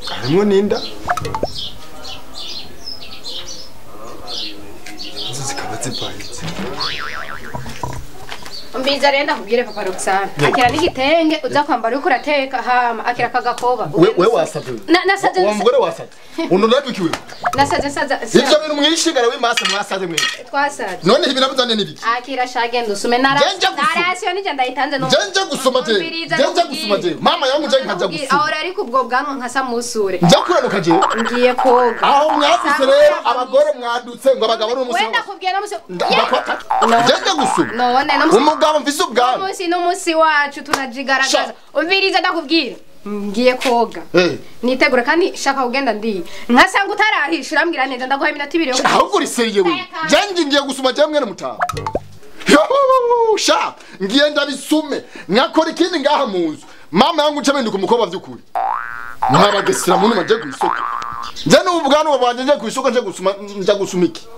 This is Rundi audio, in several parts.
Harimo ninda zikaba ziparitse. Mbiza renda kubwire papa Roxana akira n'igitenge uza kwambara uko urateka hama akira kagakoba we wasaze nasaze wa mugore wasaze uno nakikiwe nasaze ivyo bintu mwishigara w'imase mwasaze mwe twasaze none ibinabuzane nibiki akira shagenda usume narasiyo nije ndayitanze no jenje gusoma je mama yangu je nkaja gusoma ahora ariko ubwo bwanwa nkasa musure nja kuranuka je ngiye koga aho mwafise rero abagore mwadutse ngo abagabo ari umusi wenda kubwira musi jenje gusoma none no umugabo mfise ubwabo n'umusi wacu tunajigaragaza umviriza ndakubwira ngiye koga nitegura kandi shaka kugenda ndi nkasanga utarahisha urambwira neza ndaguha iminota 2 yo ahubwo riseriye we janje ngiye gusuma je mwene mutaha sha ngiye ndabisume nkakora ikindi ngaha munzu mama yangu ncemenduka umukobwa vy'ukuri ntabagesira muntu maje kwisoko nje n'ubugano bwanje nje kwisoko nje gusuma iki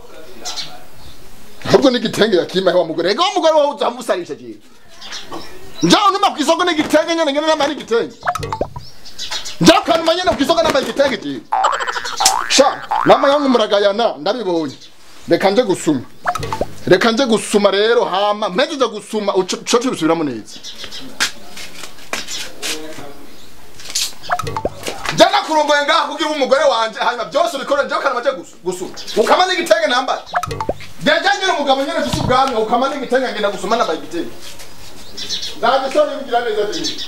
ahubwo n'igitenge yakima wa mugore ego mugore wawe uzamusarisha je njao numa kwisoko n'igitenge nyene n'amari igitenge njao kandi manyene kwisoko n'amari igitenge je sha mama yangu muragayana ndabibonye reka nje gusuma rero hama mpejeje gusuma uco tubisubiramo neza jana kurongoye ngaha kugira umugore wanje hanyuma byose bikora njao kandi maje gusuma ukama n'igitenge nambara Dejanye umugabo nyene fise ubwami ukamana igitenge ngenda gusoma na bayigitenge. Ndaje so bigira neza bindi.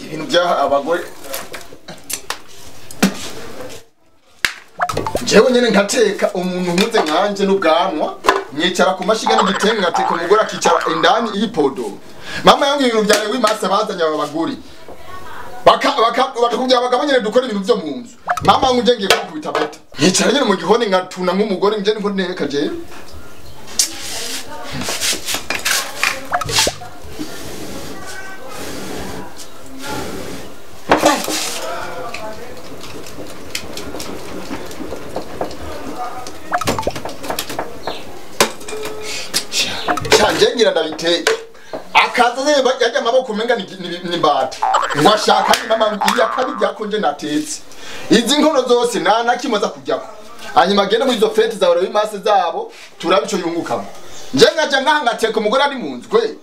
Ibintu bya abagore. Jewe nyene nkateka umuntu nkuze nkanje n'ubwanwa nyicara ku mashiga n'igitenge ngateka umugore akicara indani ipodo. Mama yangu ibintu byawe w'imasa bazanye abagore. Bakakubya abagabo nyene dukora ibintu byo mu nzu. Mama yangu ngiye kubita beta. Yicara nyene mu gihoni ngatuna nk'umugore nje nko nteka je. Nje ngira ndabiteye. Akaza yajya amaboko menga ni mbata. Ngwashaka ni mama iya kabijya konje natetse. Izi nkono zose nakimoza kujyako. Hanyuma genda muri izo fete za w'imase zabo turabico yungukamo. Nje ngaje ngateka umugore ari mu nzu kwe.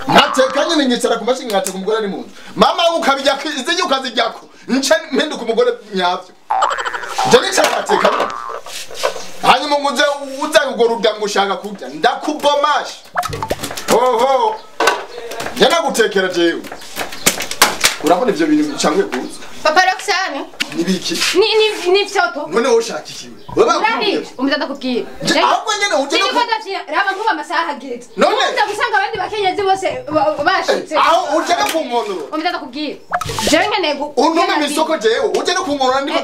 Nateka nyine ngicara ku mashinga ngateka umugore ari mu nzu. Mama ukabijya izi ukazijyako. Nce mpinduka umugore nyavyo. Nje nicara nateka. Hanyuma nguze uzayugorudda ngushaka kurya ndakubomasha. Oho. Yana gutekera jewe. Urabona ivyo bintu bicangwe kuza. Papa Roxane nibiki ni vyoto none woshakikiwe baba umutanda kubwira ahubwo nyene uje no raba nkuba amasaha ageze none gusanga abandi bakenyezi bose bashitse aho uje no kunkonoro umutanda kubwira jewe nkenego unume misoko jewe uje no kunkonora ndiko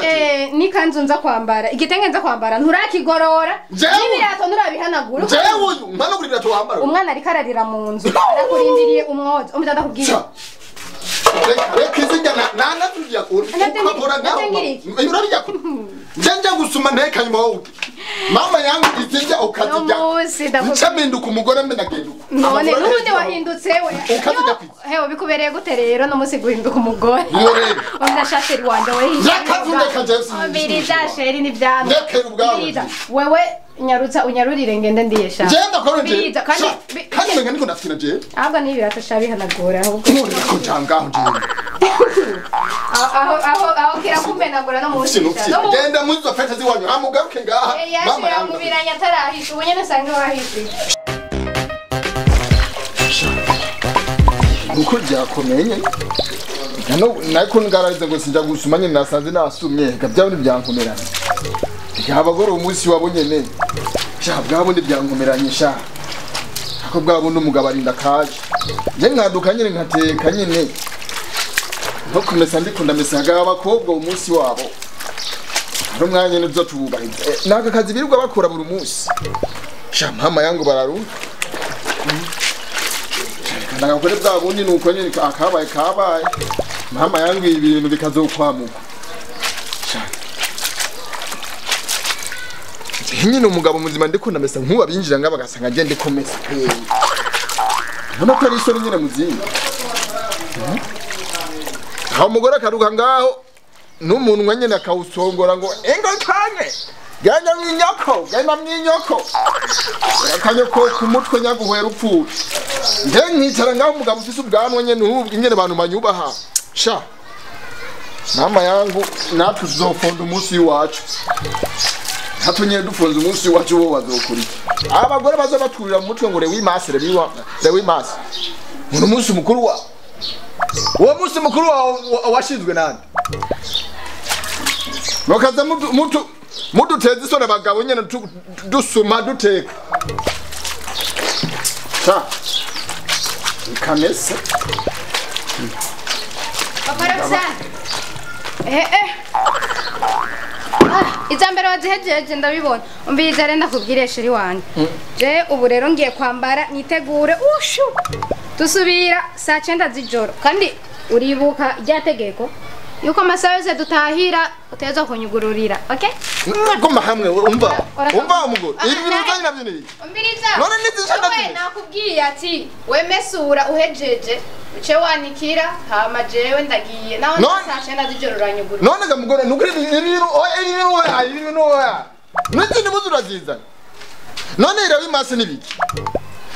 ni kanzu nza kwambara igitenge nza kwambara nturakigorora n'ibirato nurabihanagura jewe uyu mpano kuri birato wambara umwana ari kararira mu nzu arakurindiriye umwozo umutanda kubwira Rekizinga na tulia kuri ukabora ngaho urabijya kuri nje gusuma nteka nyuma wowe mama yangu izinja ukazijya ncaminduka umugore mbe nagenda none n'ubundi wahindutse we ukazijya kwiza hewe bikubereye gute rero no musi guhinduka umugore urebe onda shasheri wanje we yakavunde kajesi mbiriza sheri ni byano nekera ubwawe wewe nyarutsa unyarurire ngende ndiyesha jenda kore nje kandi menga niko ndafina je ahubwo ni ibirato shabihanagura ahubwo ko jangaho je aho kira kumenagura no musi genda muzo fete ziwanyu hamugaruke ngaha mama yangu biranya tarahisha ubonye nasange wahisha uko byakomenye nako ngaraze ngo sinja gusuma nyine nasanze nasumye gabyabo nibyankomeranye abagore umunsi wabonye ne sha bwabo nibyankomeranye sha ako bwabo n'umugabo arinda kaje je nkaduka nyine nkateka nyine no kumesa ndikunda mesaga abakobwa umunsi wabo ari umwanya nibyo tububahiriza naka kazi birirwa bakora buri munsi sha mama yangu bararu ndagakore bwa bundi nuko nyine kabaye mama yangu ibintu bikazokwamuka nyine umugabo muzima ndiko ndamesa nkuba binjira ngaba gasanga agende komesa ko ari isoni nyine muzinga aho umugore akaruka ngaho n'umuntu nyine akawusongora ngo engo kane ganya mwinyoko akanyoko ku mutwe nyaguhera upfuye nge nkicara ngaho umugabo ufise ubwanwa nyene n'ubwo nyene abantu banyubaha sha mama yangu natwe tuzofonda umunsi wacu hatunye dufunze umunsi wacu bo bazokuri abagore bazobaturira mu mutwe ngo rewimase uno munsi mukuru wa uwo munsi mukuru washinzwe nande nokaza muduteza isoni abagabo nyene dusuma duteka sha ikamese Paparazza Izambere wazihejeje ndabibona umbiriza renda kubwire sheri wanje je ubu rero ngiye kwambara nitegure ushu tusubira saa 9 z'ijoro kandi uribuka ryategeko yuko amasaha yose dutahira uteza kunyugururira okay ngoma hamwe umva umugore ibi bizanye navyo ni umbiriza none nizishaka we nakubwiye ati we mesura uhejeje uce wanikira hama jewe ndagiye naho saa 9 z'ijoro uranyugurura none ga mugore nukuri ibintu oya niki ni muzura ziza none irawi mase nibiki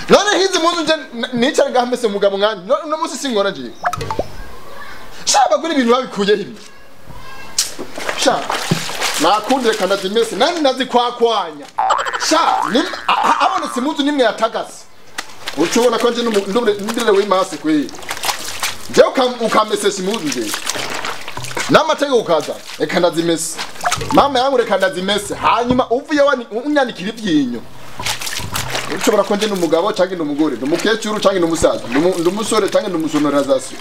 none hizi muzu nje nicara gahamese mugabo ngani no musi singora je shaba kuri ibintu babikuye hibi sha nakundire kandi azimese nani nazi kwakwanya sha abonetse muzu nimwe yatagase ucubona ko nje ndure w'imase kwe je ukamesesha muzu nje namatego ukaza reka ndazimese mama yangu reka ndazimese hanyuma uvuye unyanikira ivyinyo ushobora ko nje n'umugabo canke n'umugore n'umukecuru canke n'umusaza n'umusore canke n'umusonorazasi